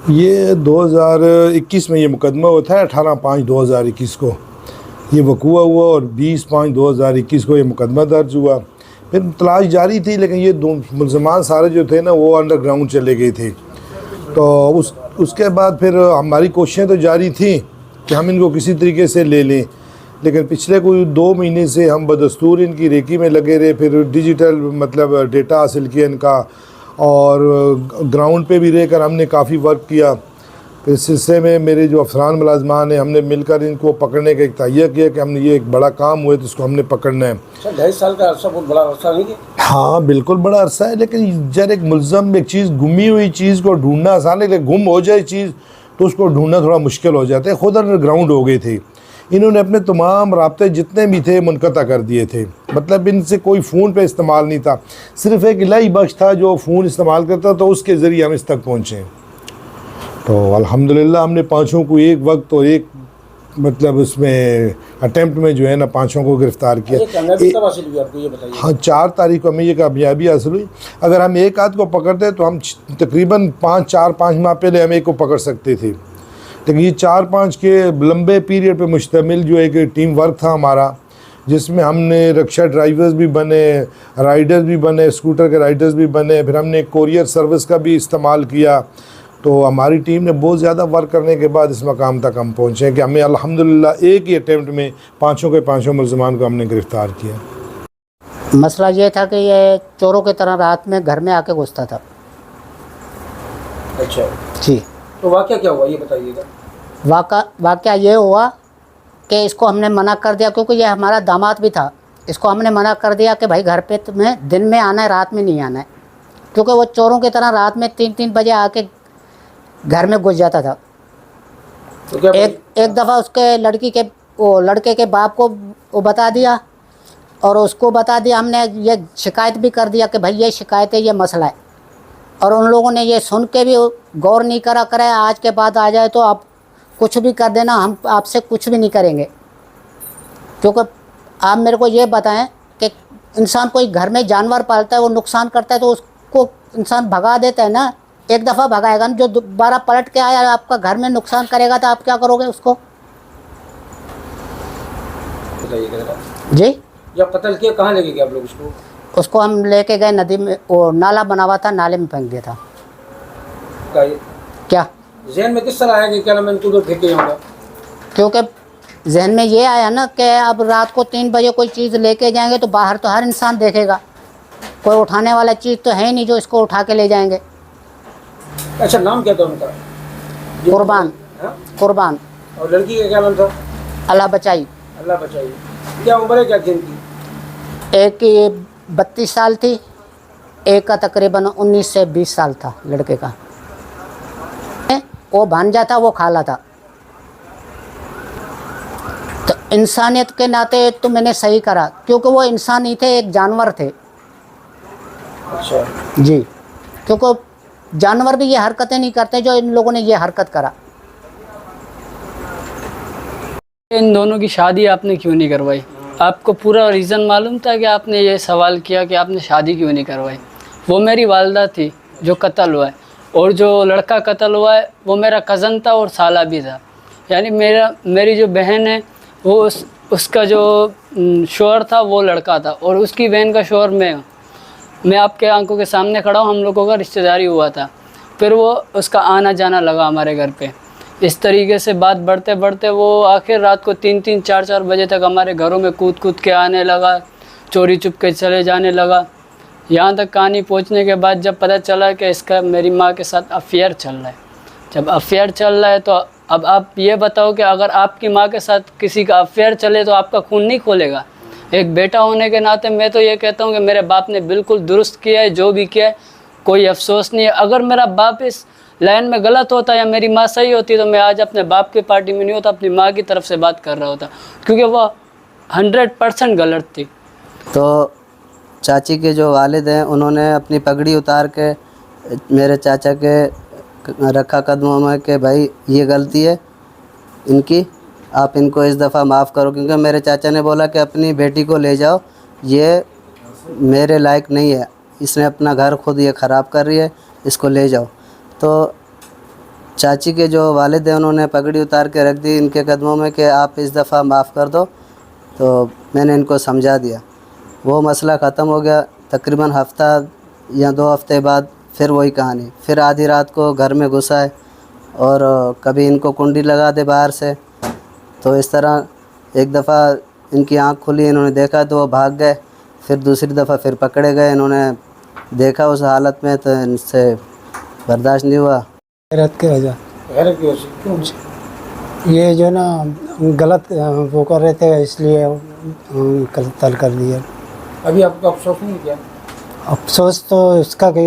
ये 2021 में ये मुकदमा होता है, 18/5/2021 को ये वकूआ हुआ और 20/5/2021 को ये मुकदमा दर्ज हुआ। फिर तलाश जारी थी, लेकिन ये दो मुलजमान सारे जो थे ना वो अंडरग्राउंड चले गए थे। तो उसके बाद फिर हमारी कोशिशें तो जारी थी कि हम इनको किसी तरीके से ले लें, लेकिन पिछले कोई 2 महीने से हम बदस्तूर इनकी रेकी में लगे रहे। फिर डिजिटल मतलब डेटा हासिल किया इनका, और ग्राउंड पे भी रहकर हमने काफ़ी वर्क किया। फिर इस सिलसिले में मेरे जो अफसरान मुलाजमान हैं, हमने मिलकर इनको पकड़ने का एक तैयार किया कि हमने ये एक बड़ा काम हुआ तो इसको हमने पकड़ना है। 2.5 साल का अरसा बहुत बड़ा अरसा नहीं है? हाँ बिल्कुल बड़ा अरसा है, लेकिन जब एक मुलज़म एक चीज़, गुमी हुई चीज़ को ढूंढना आसान है, लेकिन गुम हो जाए चीज़ तो उसको ढूंढना थोड़ा मुश्किल हो जाता है। खुद अंडरग्राउंड हो गए थे, इन्होंने अपने तमाम राब्ते जितने भी थे मुनक़ता कर दिए थे। मतलब इनसे कोई फ़ोन पे इस्तेमाल नहीं था, सिर्फ़ एक इलाही बख्श था जो फ़ोन इस्तेमाल करता, तो उसके ज़रिए हम इस तक पहुँचे। तो अल्हम्दुलिल्लाह हमने पाँचों को एक वक्त और एक मतलब उसमें अटेम्प्ट में जो है ना पाँचों को गिरफ़्तार किया। कब हासिल हुई आपको ये बताइए? हाँ 4 तारीख को हमें ये कामयाबी हासिल हुई। अगर हम एक आध को पकड़ते तो हम तकरीबन 4-5 माह पहले हम एक को पकड़ सकते थे, लेकिन ये 4-5 के लंबे पीरियड पे मुश्तमिल जो एक टीम वर्क था हमारा, जिसमें हमने रिक्शा ड्राइवर्स भी बने, राइडर्स भी बने, स्कूटर के राइडर्स भी बने, फिर हमने कोरियर सर्विस का भी इस्तेमाल किया। तो हमारी टीम ने बहुत ज़्यादा वर्क करने के बाद इस मकाम तक हम पहुँचे कि हमें अल्हम्दुलिल्लाह एक ही अटैम्प्ट में पाँचों के पाँचों मुलज़मान को हमने गिरफ़्तार किया। मसला ये था कि ये चोरों की तरह रात में घर में आके घुसता था। अच्छा जी। तो वाक़या क्या हुआ ये बताइएगा? वाक़या ये हुआ कि इसको हमने मना कर दिया, क्योंकि ये हमारा दामाद भी था। इसको हमने मना कर दिया कि भाई घर पे तुम्हें दिन में आना है, रात में नहीं आना है, क्योंकि वो चोरों की तरह रात में 3-3 बजे आके घर में घुस जाता था। तो क्या एक दफ़ा उसके लड़के के बाप को वो बता दिया, और उसको बता दिया हमने, ये शिकायत भी कर दिया कि भाई ये शिकायत है, ये मसला है। और उन लोगों ने ये सुन के भी गौर नहीं करे आज के बाद आ जाए तो आप कुछ भी कर देना, हम आपसे कुछ भी नहीं करेंगे। क्योंकि आप मेरे को ये बताएं कि इंसान कोई घर में जानवर पालता है, वो नुकसान करता है तो उसको इंसान भगा देता है ना। एक दफ़ा भगाएगा ना, जो दोबारा पलट के आया आपका घर में नुकसान करेगा तो आप क्या करोगे उसको? बताइएगा जी। जब कत्ल किया कहाँ लेके गए आप लोग उसको? उसको हम लेके गए नदी में, वो नाला बना हुआ था, नाले में फेंक दिया था। क्या जहन में किस तरह आया कि क्या मैं इनको उधर फेंक के जाऊँगा? क्योंकि जहन में ये आया ना कि अब रात को 3 बजे कोई चीज़ लेके जाएंगे तो बाहर तो हर इंसान देखेगा, कोई उठाने वाला चीज़ तो है नहीं जो इसको उठा के ले जाएंगे। अच्छा नाम क्या था उनका? कुर्बान। हाँ? कुर्बान। और लड़की का क्या नाम था? अल्लाह बचाई। अल्लाह बचाइए। क्या उम्र है क्या थी इनकी? एक की 32 साल थी, एक का तकरीबन 19 से 20 साल था लड़के का। वो भांजा था, वो खाला था। तो इंसानियत के नाते तो मैंने सही करा, क्योंकि वो इंसान नहीं थे, एक जानवर थे। अच्छा जी। क्योंकि जानवर भी ये हरकतें नहीं करते जो इन लोगों ने ये हरकत करा। इन दोनों की शादी आपने क्यों नहीं करवाई? आपको पूरा रीज़न मालूम था कि आपने ये सवाल किया कि आपने शादी क्यों नहीं करवाई? वो मेरी वालदा थी जो कत्ल हुआ है, और जो लड़का कत्ल हुआ है वो मेरा कज़न था और साला भी था। यानी मेरी जो बहन है वो उसका जो शौहर था वो लड़का था, और उसकी बहन का शौहर मैं आपके आंखों के सामने खड़ा हूँ। हम लोगों का रिश्तेदारी हुआ था। फिर वो उसका आना जाना लगा हमारे घर पे। इस तरीके से बात बढ़ते बढ़ते वो आखिर रात को 3-3 4-4 बजे तक हमारे घरों में कूद के आने लगा, चोरी चुप के चले जाने लगा। यहाँ तक कहानी पहुँचने के बाद जब पता चला कि इसका मेरी माँ के साथ अफेयर चल रहा है, जब अफेयर चल रहा है तो अब आप ये बताओ कि अगर आपकी माँ के साथ किसी का अफेयर चले तो आपका खून नहीं खोलेगा? एक बेटा होने के नाते मैं तो ये कहता हूँ कि मेरे बाप ने बिल्कुल दुरुस्त किया है, जो भी किया है कोई अफसोस नहीं है। अगर मेरा बाप इस लाइन में गलत होता या मेरी माँ सही होती तो मैं आज अपने बाप की पार्टी में नहीं होता, अपनी माँ की तरफ से बात कर रहा होता, क्योंकि वो 100% गलत थी। तो चाची के जो वालिद हैं उन्होंने अपनी पगड़ी उतार के मेरे चाचा के रखा कदमों में कि भाई ये गलती है इनकी, आप इनको इस दफ़ा माफ़ करो। क्योंकि मेरे चाचा ने बोला कि अपनी बेटी को ले जाओ, ये मेरे लायक नहीं है, इसने अपना घर खुद ये ख़राब कर रही है, इसको ले जाओ। तो चाची के जो वालिद हैं उन्होंने पगड़ी उतार के रख दी इनके कदमों में कि आप इस दफ़ा माफ़ कर दो। तो मैंने इनको समझा दिया, वो मसला ख़त्म हो गया। तकरीबन हफ़्ता या 2 हफ़्ते बाद फिर वही कहानी, फिर आधी रात को घर में घुसा है और कभी इनको कुंडी लगा दे बाहर से। तो इस तरह एक दफ़ा इनकी आँख खुली, इन्होंने देखा तो वो भाग गए। फिर दूसरी दफ़ा फिर पकड़े गए, इन्होंने देखा उस हालत में तो इनसे बर्दाश्त नहीं हुआ। गैरत की वजह, गैरत की वजह से क्यों? ये जो ना गलत वो कर रहे थे इसलिए कत्ल कर दिया। अभी आपको अफसोस नहीं किया? अफसोस तो इसका कि